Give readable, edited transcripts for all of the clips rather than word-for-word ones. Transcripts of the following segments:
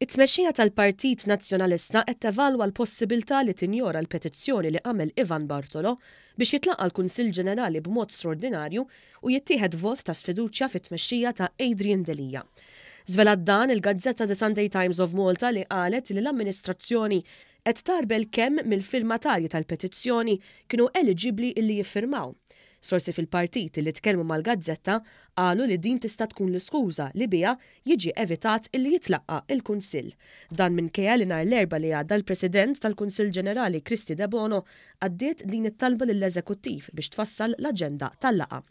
It-tmexxija tal-Partit Nazzjonalista qed tevalwa l-possibilità li tinjora l-petizzjoni li għamel Ivan Bartolo biex jitlaqqa l-Kunsill Ġenerali b'mod straordinarju u jittieħed vot ta' sfiduċja fit-tmexxija ta' Adrian Delia. Żvelat dan il-gazzetta The Sunday Times of Malta li qalet li l-amministrazzjoni qed tarbel kemm mill-firmatarji tal-petizzjoni kienu eligibbli illi jiffirmaw. Sorsi fil-Partit li tkellmu mal-gazzetta qalu li din tista' tkun l-iskuża li biha jiġi evitat illi jitlaqqa il-Kunsill. Dan minkejja li nhar l-Erbgħa li għadda l-President tal-Kunsill Ġenerali Kristi De Bono għaddiet din it-talba lill-Eżekuttiv biex tfassal l-aġenda tal-laqgħa.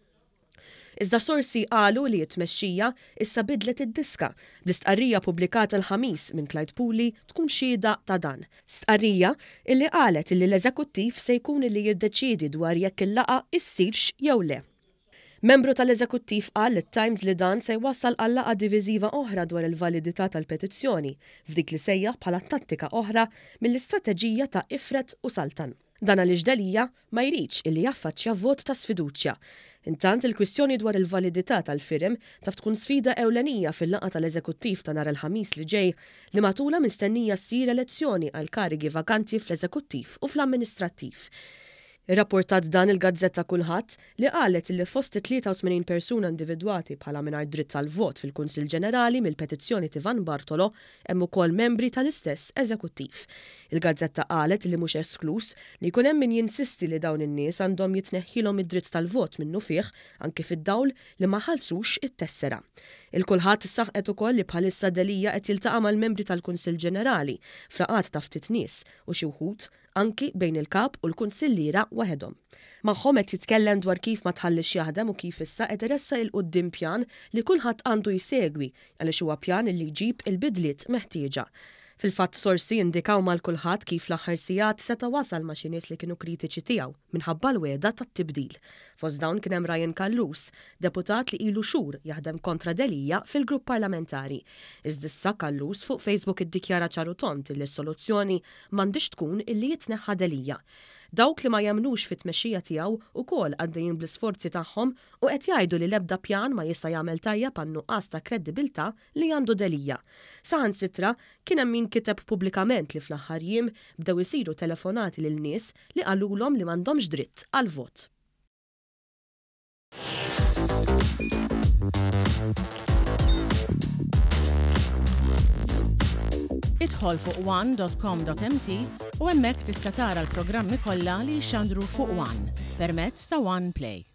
Iżda sorsi qalu li t-tmexxija issa bidlet id-diska bl-istqarrija pubblikata l-ħamis minn Clyde Puli tkun xhieda ta' dan. Stqarrija illi qalet illi l-Eżekuttiv se jkun illi jiddeċiedi dwar jekk il-laqgħa issirx jew le. Membru tal-Eżekuttiv qal lit-Times li dan se jwassal għal laqgħa diviżiva oħra dwar il-validità tal-petizzjoni f'dik li sejjaħ bħala tattika oħra mill-istrateġija ta' ifret u saltan. Dan għaliex Delia ma jridx illi jaffaċċja vot ta' sfiduċja. Intant il-kwistjoni dwar il-validità tal-firem taf tkun sfida ewlenija fil-laqgħa tal-Eżekuttiv ta' nhar il-ħamis li ġej li matula mistennija ssir elezzjoni għal karigi vakanti fl-Eżekuttiv u fl-amministrattiv. Irrapportat dan il-gazzetta Kulħadd li qalet li fost 83 persuna individwati bħala mingħajr dritt tal-vot fil-Kunsill Ġenerali mill-petizzjoni ta' Ivan Bartolo hemm ukoll membri tal-istess Eżekuttiv. Il-gazzetta qalet li mhux esklus li jkun hemm min jinsisti li dawn in-nies għandhom jitneħħilhom id-dritt tal-vot minnu fih anke fid-dawl li ma ħallsux it-tessera. Il-Kulħadd issaħqet ukoll li bħalissa Delia qed jiltaqa' mal-membri tal-Kunsill Ġenerali f'laqgħat ta' ftit nies u xi wħud anki bejn il-Kap u l-Kunsillira waħedhom. Magħhom qed jitkellem dwar kif ma tħallix jaħdem u kif issa qed iressaq il-quddiem pjan li kulħadd għandu jsegwi għaliex huwa pjan li jġib il-bidliet meħtieġa. Fil-fatt sorsi indikaw mal-kulħadd kif l-aħħar sigħat seta' wasal ma' xi nies li kienu kritiċi tiegħu minħabba l-wegħda tat-tibdil. Fost dawn kien hemm Ryan Kallus, deputat li ilu xhur jaħdem kontra Delia fil-grupp parlamentari. Iżda issa Kallus fuq Facebook iddikjara ċaru tont li s-soluzzjoni m'għandix tkun illi jitneħħa Delia. Dawk li ma jemnux fit-tmexxija tiegħu ukoll għaddejjin bl-isforzi tagħhom u qed jgħidu li l-ebda pjan ma jista' jagħmel tajjeb għan-nuqqas ta' kredibilità li għandu Delia. Saħansitra kien hemm min kiteb pubblikament li fl-aħħar jiem bdew isiru telefonati lil nies li qalulhom li m'għandhomx dritt għal vot. Idħol fuq one.com.mt u hemmhekk tista' tara l-programmi kollha li jxandru fuq One permezz ta' One Play.